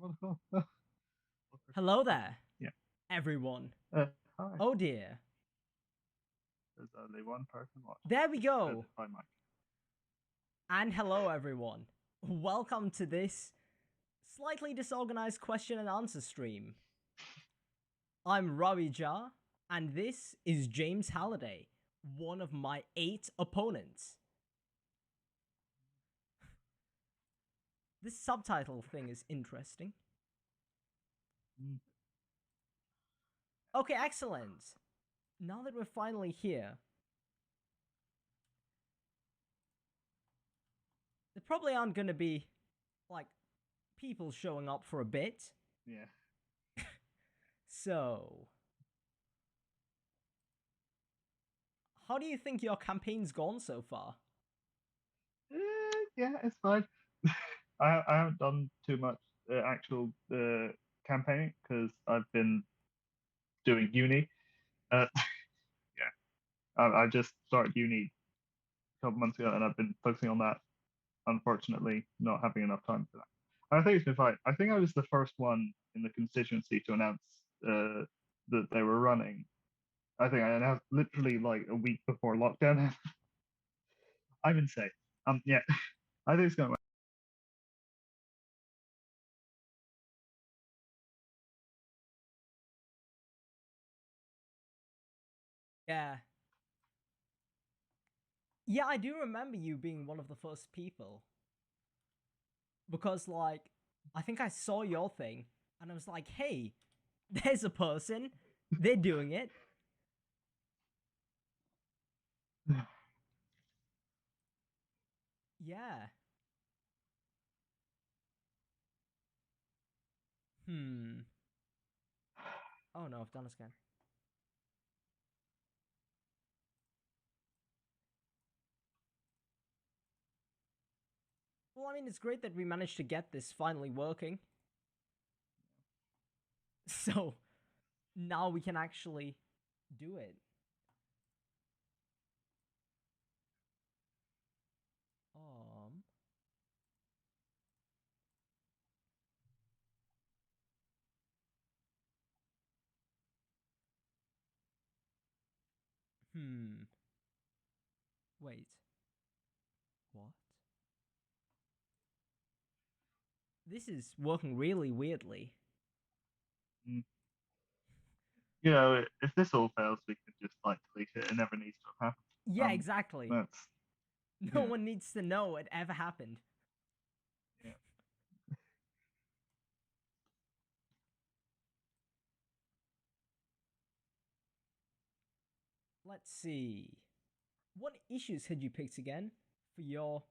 Wonderful. Hello there, Yeah. everyone. Hi. Oh dear. There's only one person watching. There we go. Hi, Mike. And hello, everyone. Welcome to this slightly disorganized question and answer stream. I'm Rabi Jha, and this is James Halliday, one of my 8 opponents. This subtitle thing is interesting. Mm. Okay, excellent. Now that we're finally here, there probably aren't going to be, like, people showing up for a bit. Yeah. So, how do you think your campaign's gone so far? Yeah, it's fine. I haven't done too much actual campaigning because I've been doing uni. Uh, yeah, I just started uni a couple months ago, and I've been focusing on that. Unfortunately, not having enough time for that. I think it's been fine. I think I was the first one in the constituency to announce that they were running. I think I announced literally like a week before lockdown. I'm insane. Yeah, I think it's going well. Yeah. Yeah, I do remember you being one of the first people. Because, like, I think I saw your thing and I was like, hey, there's a person. They're doing it. Yeah. Hmm. Oh no, I've done a scan. Well, I mean, it's great that we managed to get this finally working. So now we can actually do it. Um. Hmm. Wait. What? This is working really weirdly. Mm. If this all fails, we can just like delete it. It never needs to have happened. Yeah, exactly. That's No yeah, one needs to know it ever happened. yeah. Let's see. What issues had you picked again for your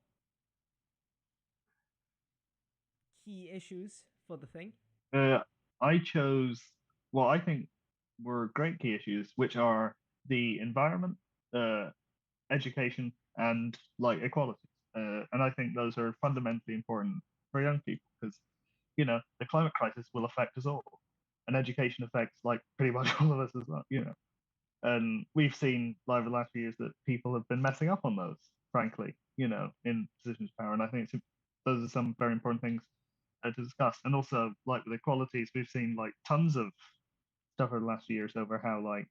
key issues for the thing? Uh, I chose what I think were great key issues, which are the environment, uh, education, and like equality. And I think those are fundamentally important for young people because the climate crisis will affect us all, and education affects like pretty much all of us as well. And we've seen like, over the last few years that people have been messing up on those, frankly, in positions of power. And I think those are some very important things to discuss. And also, like with equalities, we've seen like tons of stuff over the last few years over how like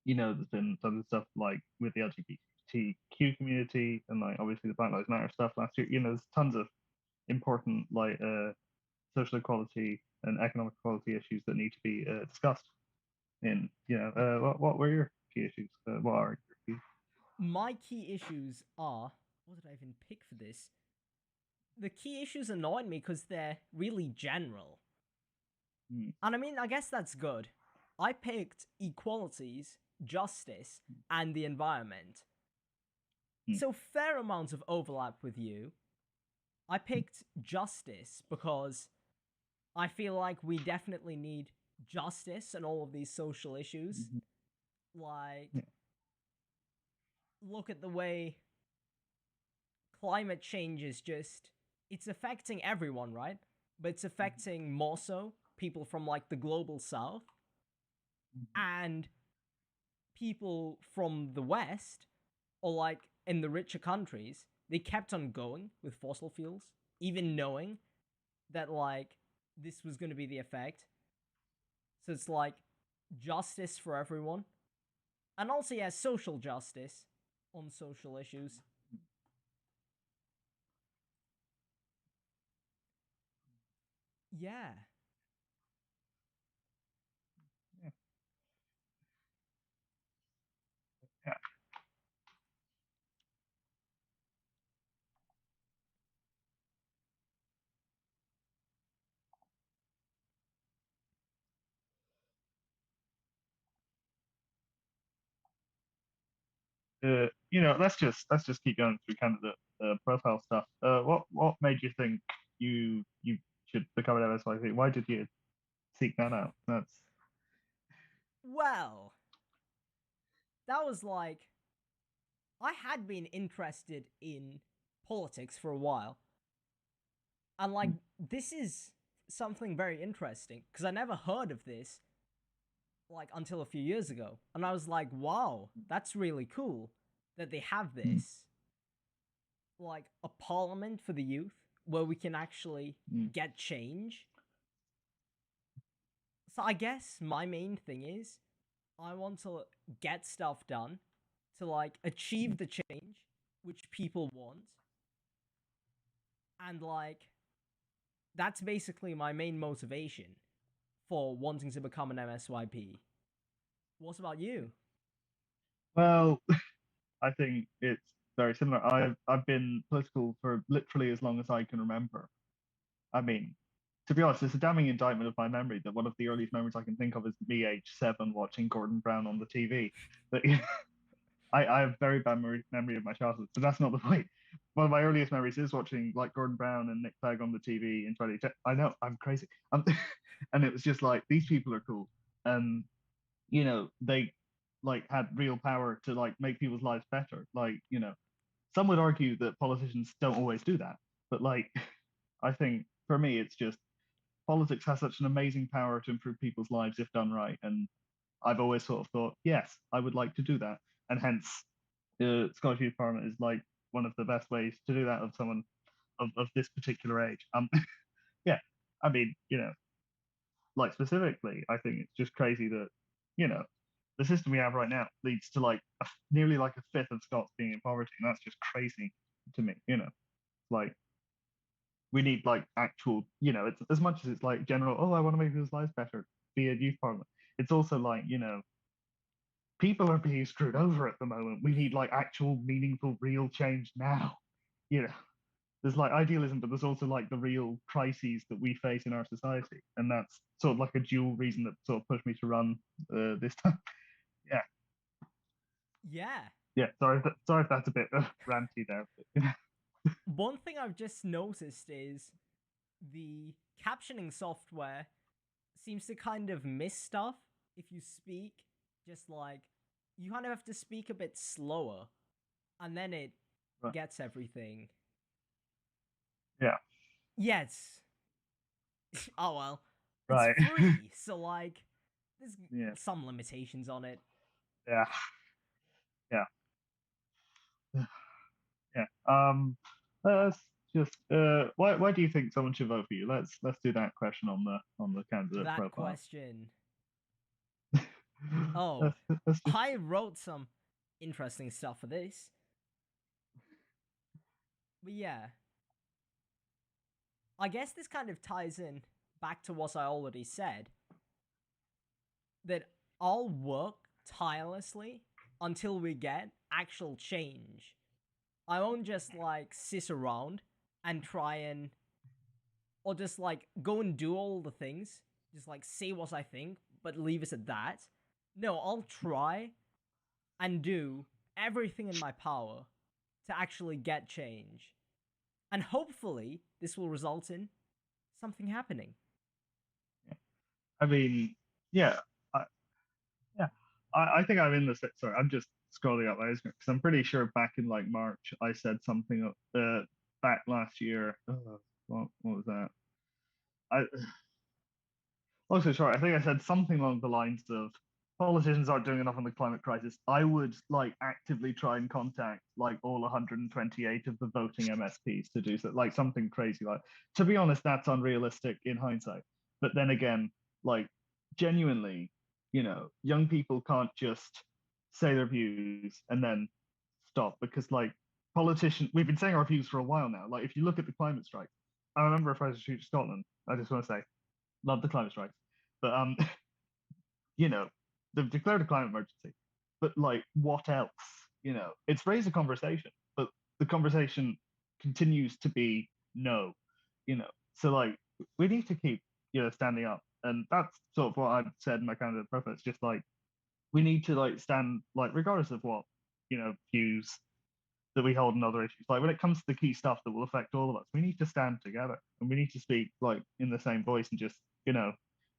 there's been tons of stuff like with the LGBTQ community and like obviously the Black Lives Matter stuff last year. There's tons of important like social equality and economic equality issues that need to be discussed. What were your key issues? What are your key? My key issues are. What did I even pick for this? The key issues annoyed me because they're really general. Mm, And I mean, I guess that's good. I picked equalities, justice, and the environment. mm, So, fair amounts of overlap with you. I picked justice because I feel like we definitely need justice and all of these social issues. mm, Like, yeah, look at the way climate change is just. It's affecting everyone, right? But it's affecting more so people from like the global south mm, and people from the west or like in the richer countries. They kept on going with fossil fuels, even knowing that like this was going to be the effect. So it's like justice for everyone, and also yeah, social justice on social issues. Yeah. Yeah. Yeah. Let's just keep going through kind of the profile stuff. What made you think you should become an MSYP? Why did you seek that out? That's Well, that was like I had been interested in politics for a while. And like this is something very interesting because I never heard of this like until a few years ago. And I was like, wow, that's really cool that they have this like a parliament for the youth where we can actually get change. So I guess my main thing is I want to get stuff done to like achieve the change which people want. And like that's basically my main motivation for wanting to become an MSYP. What about you? well, I think it's very similar. I've been political for literally as long as I can remember. I mean, to be honest, it's a damning indictment of my memory that one of the earliest memories I can think of is me age 7 watching Gordon Brown on the TV. But I have very bad memory of my childhood, so that's not the point. One of my earliest memories is watching like Gordon Brown and Nick Clegg on the TV in 2010. I know I'm crazy, and it was just like these people are cool, and they like had real power to like make people's lives better. Like some would argue that politicians don't always do that, but like I think for me it's just politics has such an amazing power to improve people's lives if done right, and I've always sort of thought, yes, I would like to do that, and hence Scottish Youth Parliament is like one of the best ways to do that of someone of this particular age. Yeah, I mean, like specifically, I think it's just crazy that, you know, the system we have right now leads to like nearly like a fifth of Scots being in poverty, and that's just crazy to me. Like we need like actual, it's as much as it's like general. Oh, I want to make people's lives better. Be a youth parliament. It's also like people are being screwed over at the moment. We need like actual, meaningful, real change now. You know, there's like idealism, but there's also like the real crises that we face in our society, and that's sort of like a dual reason that sort of pushed me to run this time. Yeah, Yeah. yeah. Sorry if that's a bit ranty there. But, One thing I've just noticed is the captioning software seems to kind of miss stuff if you speak. Just like you kind of have to speak a bit slower, and then it right. gets everything. Yeah. Yes. Oh well, it's Right. free, so like there's Yeah. some limitations on it. Yeah. Yeah. Yeah. Let's just why do you think someone should vote for you? Let's do that question on the candidate That profile. question. Oh, Let's just I wrote some interesting stuff for this. But yeah, I guess this kind of ties in back to what I already said that I'll work tirelessly until we get actual change. I won't just like sit around and try and or just like go and do all the things, just like say what I think, but leave it at that. No, I'll try and do everything in my power to actually get change. And hopefully, this will result in something happening. I mean, yeah, I, yeah. I think I'm in the sorry. I'm just scrolling up my Instagram because I'm pretty sure back in like March I said something back last year. What was that? I long story short, I think I said something along the lines of politicians aren't doing enough on the climate crisis, I would like actively try and contact like all 128 of the voting MSPs to do so, like something crazy. Like, to be honest, that's unrealistic in hindsight. But then again, like genuinely, young people can't just say their views and then stop because like politicians, we've been saying our views for a while now. Like, if you look at the climate strikes, I remember if I was to shoot Scotland, I just want to say, love the climate strikes, but you know, they've declared a climate emergency, but like, what else? It's raised a conversation, but the conversation continues to be no, So like, we need to keep, standing up, and that's sort of what I've said in my kind of profile. It's just like we need to like stand, like regardless of what views that we hold in other issues. Like when it comes to the key stuff that will affect all of us, we need to stand together and we need to speak like in the same voice and just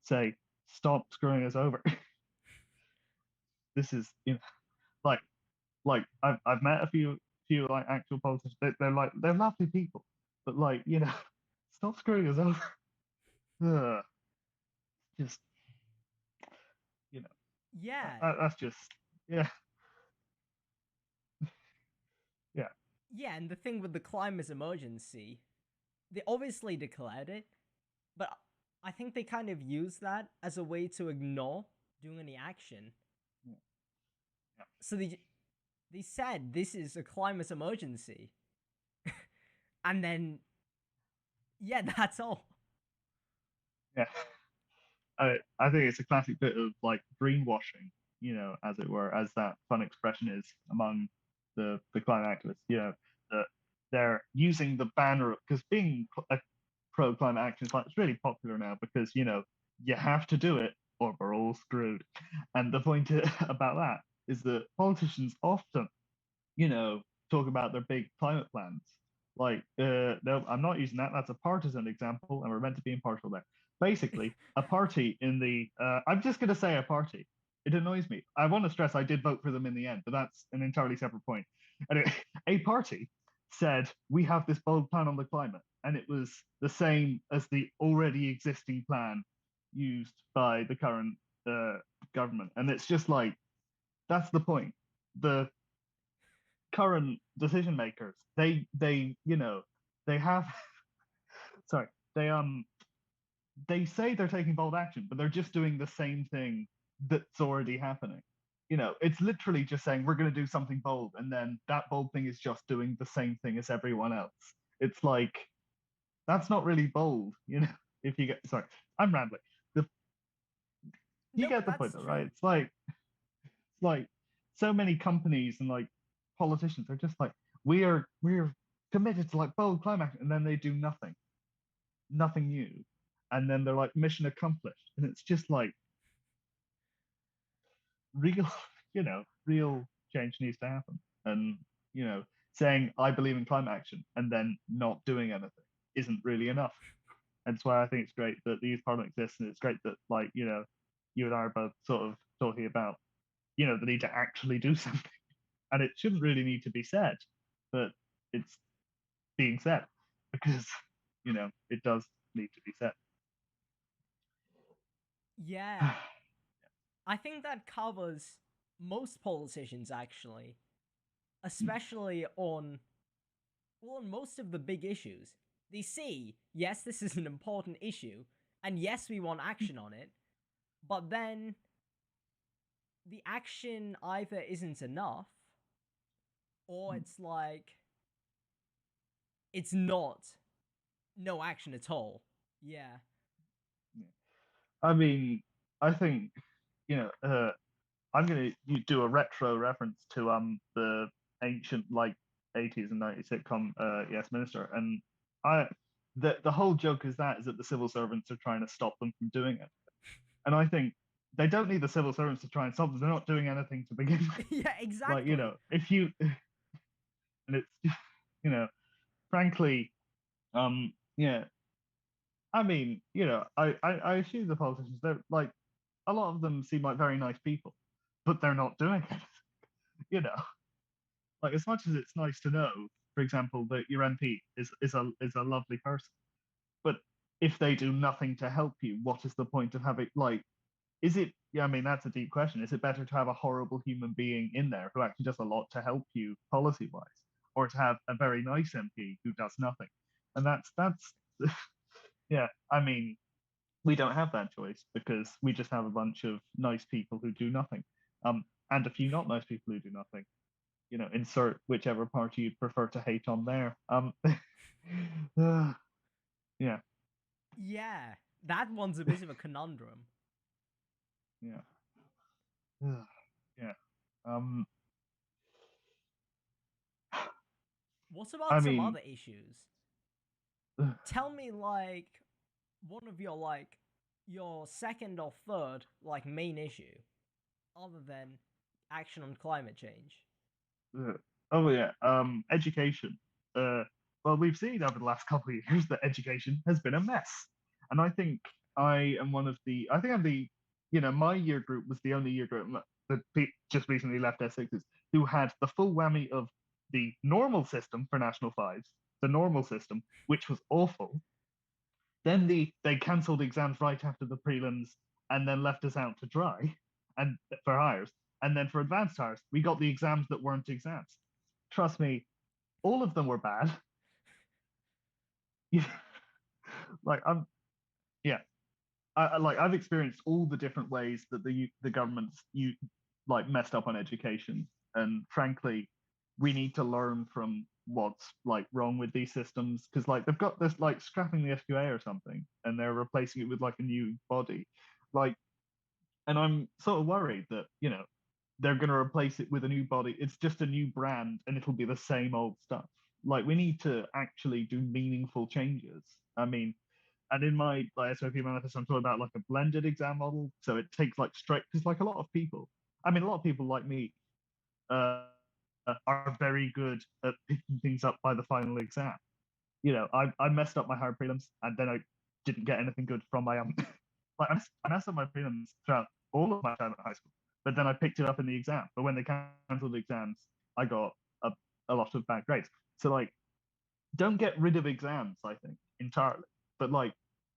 say stop screwing us over. This is like I've met a few like actual politicians. They're like they're lovely people, but like stop screwing us over. Ugh. Just Yeah, that's just yeah yeah yeah, and the thing with the climate emergency, they obviously declared it, but I think they kind of use that as a way to ignore doing any action. yeah So they said this is a climate emergency, and then yeah, that's all. yeah. I think it's a classic bit of like greenwashing, as it were, as that fun expression is among the climate activists. That they're using the banner because being a pro climate action is like it's really popular now because you have to do it or we're all screwed. And the point about that is that politicians often, talk about their big climate plans. Like, no, I'm not using that. That's a partisan example, and we're meant to be impartial there. Basically, a party in the, I'm just going to say a party. It annoys me. I want to stress I did vote for them in the end, but that's an entirely separate point. Anyway, a party said, we have this bold plan on the climate, and it was the same as the already existing plan used by the current government. And it's just like, that's the point. The current decision makers, they have sorry, they say they're taking bold action, but they're just doing the same thing that's already happening. It's literally just saying we're going to do something bold, and then that bold thing is just doing the same thing as everyone else. It's like that's not really bold. If you get sorry, I'm rambling. The, you No, get but the point that's though, true. right? It's like so many companies and like politicians are just like we're committed to like bold climate action, and then they do nothing new, and then they're like mission accomplished, and it's just like real real change needs to happen, and saying I believe in climate action and then not doing anything isn't really enough. And that's why I think it's great that the youth parliament exists, and it's great that like you and I are both sort of talking about the need to actually do something. And it shouldn't really need to be said, but it's being said because it does need to be said. Yeah, I think that covers most politicians actually, especially on most of the big issues. They see, yes, this is an important issue, and yes, we want action on it, but then the action either isn't enough, or it's like it's not no action at all. Yeah. I mean, I think I'm gonna do a retro reference to the ancient like 80s and 90s sitcom Yes Minister, and I the whole joke is that the civil servants are trying to stop them from doing it, and I think they don't need the civil servants to try and stop them. They're not doing anything to begin with. Yeah, Like exactly. if you and it's frankly yeah, I mean I assume the politicians, they're like a lot of them seem like very nice people, but they're not doing it. you know like, as much as it's nice to know, for example, that your MP is a lovely person, but if they do nothing to help you, what is the point of having like is it? Yeah, I mean that's a deep question. Is it better to have a horrible human being in there who actually does a lot to help you policy wise, or to have a very nice MP who does nothing? And that's yeah. I mean, we don't have that choice because we just have a bunch of nice people who do nothing, and a few not nice people who do nothing. Insert whichever party you'd prefer to hate on there. Yeah, Yeah, that one's a bit of a conundrum. yeah, yeah. Um, What I about some mean, other issues? Tell me, like, one of your, like, your second or third, like, main issue, other than action on climate change. oh yeah, education. Uh, well, we've seen over the last couple of years that education has been a mess, and I think I am one of the. I think I'm the. My year group was the only year group that just recently left Essex's who had the full whammy of the normal system for National Fives, the normal system, which was awful. Then they cancelled exams right after the prelims and then left us out to dry and for hires. And then for advanced hires, we got the exams that weren't exams. Trust me, all of them were bad. like I'm yeah. I've experienced all the different ways that the government's like messed up on education. And frankly, we need to learn from what's like wrong with these systems because like they've got this like scrapping the SQA or something and they're replacing it with like a new body like and I'm sort of worried that they're going to replace it with a new body. It's just a new brand and it'll be the same old stuff. Like we need to actually do meaningful changes. I mean, and in my like SOP manifest, I'm talking about like a blended exam model. So it takes like straight because like a lot of people, I mean, a lot of people like me are very good at picking things up by the final exam. I messed up my hard prelims and then I didn't get anything good from my like I messed up my prelims throughout all of my time at high school, but then I picked it up in the exam. But when they cancelled exams, I got a lot of bad grades. So like, don't get rid of exams, I think, entirely, but like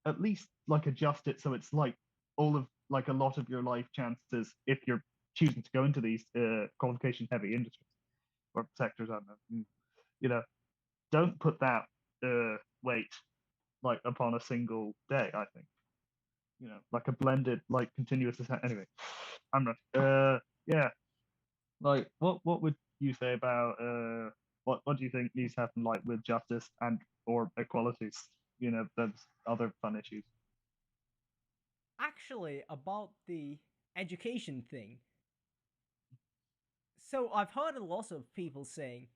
at least like adjust it so it's like all of like a lot of your life chances if you're choosing to go into these qualification heavy industries or sectors. I don't know. You know, don't put that weight like upon a single day. I think like a blended like continuous anyway. I'm not. Yeah. Like, what would you say about what do you think needs to happen like with justice and or equalities? There's other fun issues. Actually, about the education thing. So I've heard a lot of people saying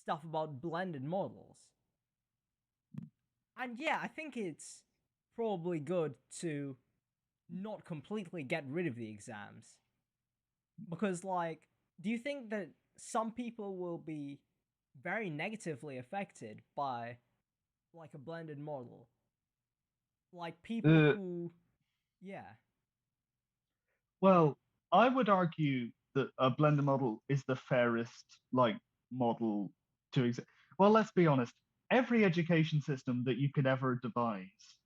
stuff about blended models. And yeah, I think it's probably good to not completely get rid of the exams. Because, like, do you think that some people will be very negatively affected by, like, a blended model? Like, people Uh, who, yeah. well, I would argue that a blended model is the fairest like model to exist. Well, let's be honest. Every education system that you could ever devise,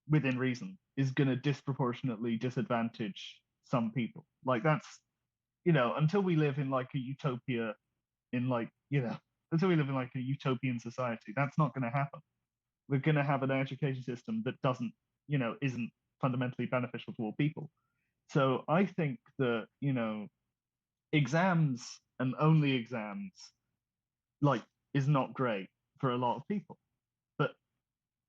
within reason, is going to disproportionately disadvantage some people. Like that's, until we live in like a utopia, in like, until we live in like a utopian society, that's not going to happen. We're going to have an education system that doesn't, isn't fundamentally beneficial to all people. So I think that, exams and only exams, like, is not great for a lot of people. But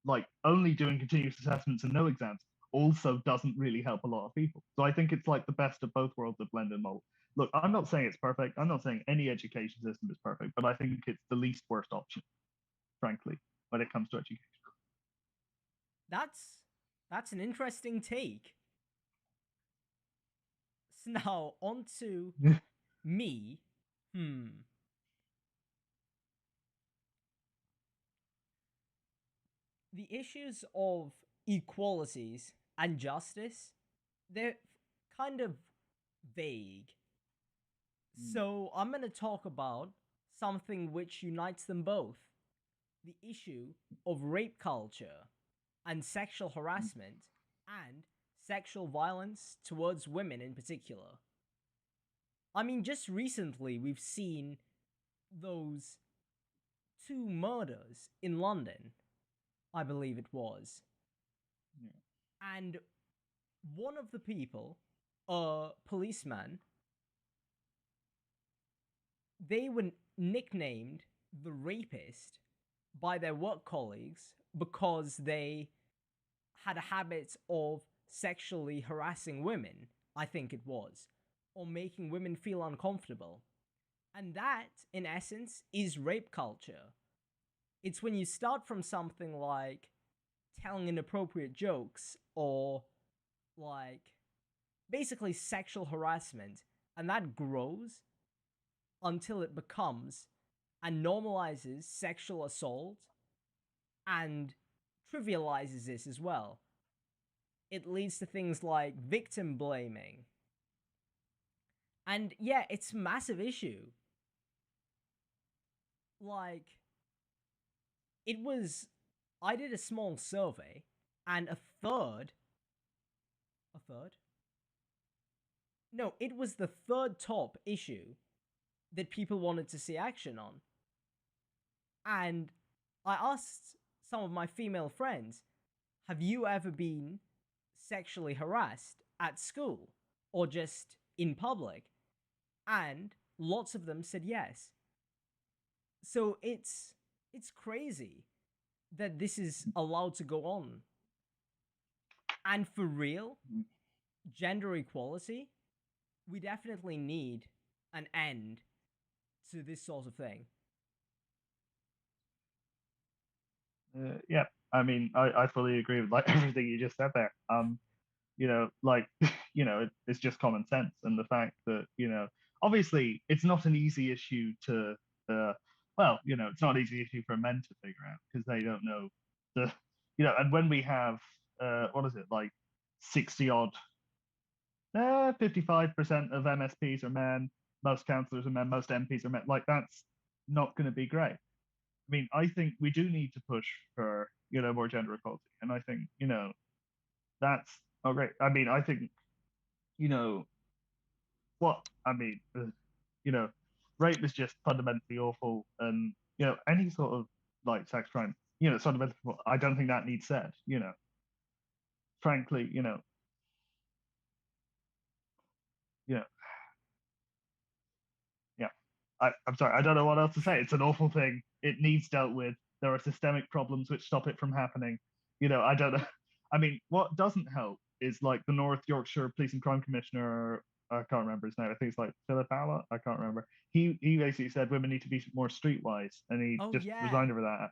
like only doing continuous assessments and no exams also doesn't really help a lot of people. So I think it's like the best of both worlds of blended model. Look, I'm not saying it's perfect. I'm not saying any education system is perfect, but I think it's the least worst option, frankly, when it comes to education. That's that's an interesting take. So now on to me. Hmm. The issues of equalities and justice, they're kind of vague. So I'm going to talk about something which unites them both: the issue of rape culture and sexual harassment and sexual violence towards women in particular. I mean, just recently we've seen those two murders in London, I believe it was. Yeah. And one of the people, a policeman, they were nicknamed the rapist by their work colleagues because they had a habit of sexually harassing women, I think it was, or making women feel uncomfortable. And that, in essence, is rape culture. It's when you start from something like telling inappropriate jokes or like basically sexual harassment, and that grows until it becomes and normalizes sexual assault and trivializes this as well. It leads to things like victim blaming. And yeah, it's a massive issue. Like, it was. I did a small survey, and a third. A third? No, it was the third top issue that people wanted to see action on. And I asked some of my female friends, have you ever been sexually harassed at school or just in public? And lots of them said yes. So it's crazy that this is allowed to go on. And for real, gender equality, we definitely need an end to this sort of thing. Yeah, I mean, I fully agree with like everything you just said there. Like, it's just common sense, and the fact that, obviously it's not an easy issue to, well, it's not an easy issue for men to figure out because they don't know the, and when we have, what is it, like 60 odd, 55% of MSPs are men, most councillors are men, most MPs are men, like that's not going to be great. I mean, I think we do need to push for, more gender equality. And I think, that's oh great. I mean, I think, you know, what I mean, rape is just fundamentally awful, and any sort of like sex crime, it's fundamentally. I don't think that needs said. Frankly, you know, yeah. I'm sorry, I don't know what else to say. It's an awful thing. It needs dealt with. There are systemic problems which stop it from happening. I don't know. I mean, what doesn't help is like the North Yorkshire Police and Crime Commissioner. I can't remember his name. I think it's like Philip Alla. I can't remember. He basically said women need to be more streetwise, and he Oh just yeah. resigned over that.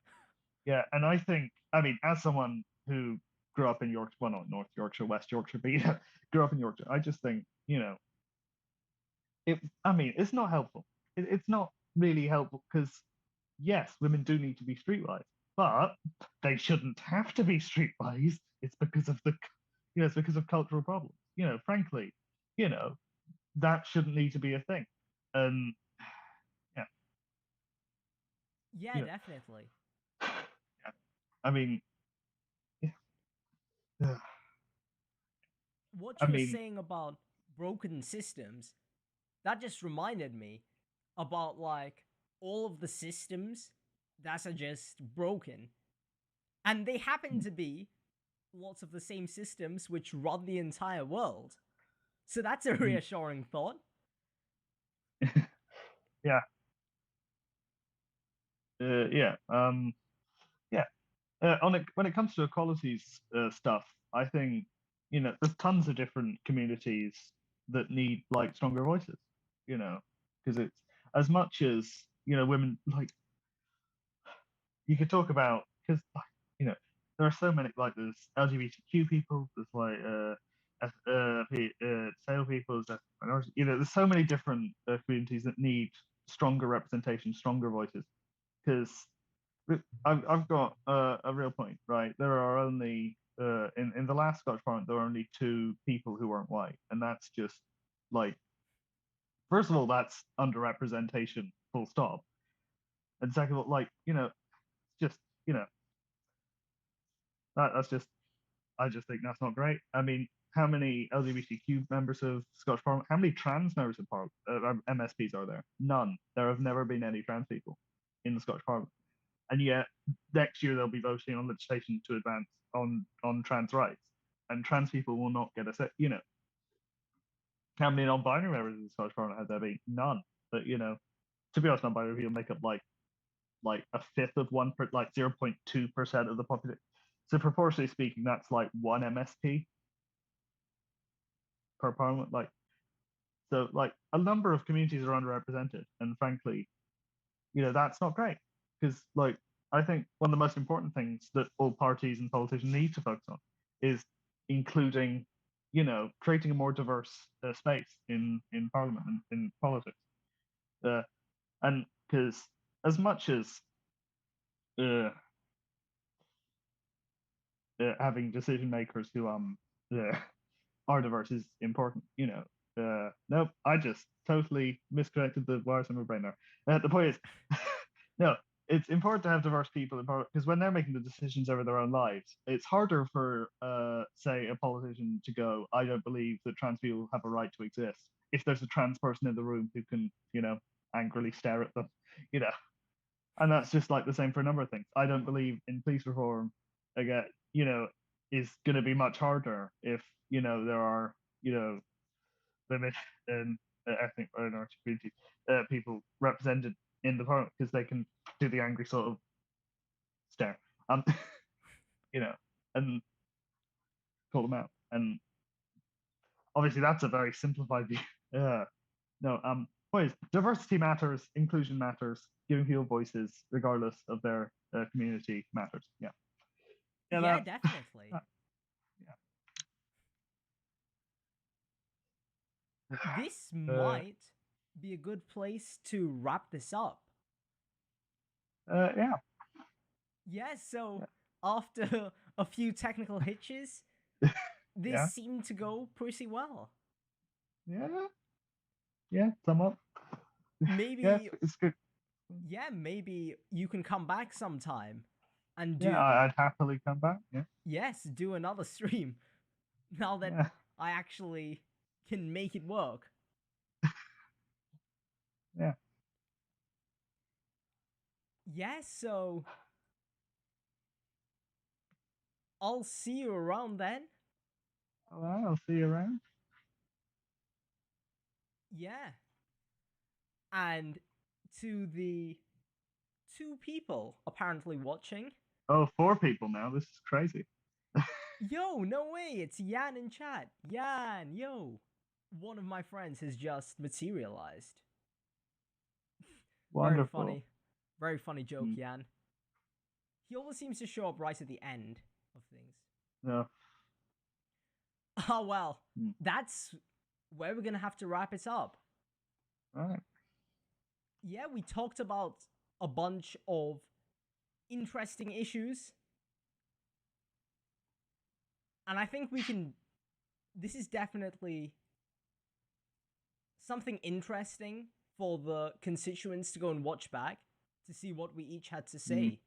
Yeah, and I think, I mean, as someone who grew up in York, well, not North Yorkshire, West Yorkshire, but grew up in Yorkshire, I just think, it. I mean, it's not helpful. It's not really helpful because yes, women do need to be streetwise, but they shouldn't have to be streetwise. It's because of it's because of cultural problems. Frankly, you know, that shouldn't need to be a thing. And yeah, Yeah, you know, definitely. yeah. I mean, yeah. What I you were mean, saying about broken systems, that just reminded me about like all of the systems that are just broken. And they happen to be lots of the same systems which run the entire world. So that's a mm, reassuring thought. yeah, yeah, yeah. When it comes to equalities stuff, I think there's tons of different communities that need like stronger voices. Because it's as much as women like you could talk about because there are so many like there's LGBTQ people, there's like disabled people, there's minorities. There's so many different communities that need stronger representation, stronger voices. Because I've got a real point, right? There are only in the last Scottish Parliament there were only two people who weren't white, and that's just like first of all that's underrepresentation, full stop, and second of all, like it's just that's just I just think that's not great. I mean, how many LGBTQ members of Scottish Parliament, how many trans members of MSPs are there? None. There have never been any trans people in the Scottish Parliament. And yet next year they'll be voting on legislation to advance on trans rights. And trans people will not get a say. How many non-binary members of the Scottish Parliament have there been? None. But to be honest, non-binary people make up like a fifth of 0.2% of the population. So proportionally speaking, that's like one MSP per parliament. So a number of communities are underrepresented, and frankly, that's not great because I think one of the most important things that all parties and politicians need to focus on is including, creating a more diverse space in parliament and in politics. And because as much as having decision makers who are diverse is important, nope, I just totally misconnected the wires in my brain there. The point is, no, it's important to have diverse people in power because when they're making the decisions over their own lives, it's harder for, say, a politician to go, I don't believe that trans people have a right to exist, if there's a trans person in the room who can, angrily stare at them, and that's just the same for a number of things. I don't believe in police reform, again, is going to be much harder if, there are, women and ethnic minority communities, people represented in the parliament because they can do the angry sort of stare, and call them out. And obviously that's a very simplified view. No, Boys, diversity matters, inclusion matters, giving people voices regardless of their community matters. Yeah. Yeah, definitely. This might be a good place to wrap this up. Yeah. Yeah, so after a few technical hitches, this seemed to go pretty well. Yeah, somewhat. Maybe it's good. Yeah, maybe you can come back sometime and do. Yeah, I'd happily come back. Yeah. Yes, do another stream. Now that I actually can make it work. Yeah. Yeah, so I'll see you around then. Well, I'll see you around. Yeah. And to the 2 people apparently watching. Oh, 4 people now. This is crazy. Yo, no way. It's Yan in chat. Yan, yo. One of my friends has just materialized. Wonderful. Very funny. Very funny joke, Yan. He always seems to show up right at the end of things. No. Oh, well. That's where we're going to have to wrap it up. All right. Yeah, we talked about a bunch of interesting issues. And I think we can... This is definitely something interesting for the constituents to go and watch back to see what we each had to say.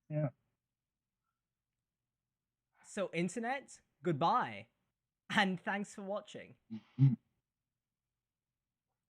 Yeah. So, internet, goodbye. And thanks for watching.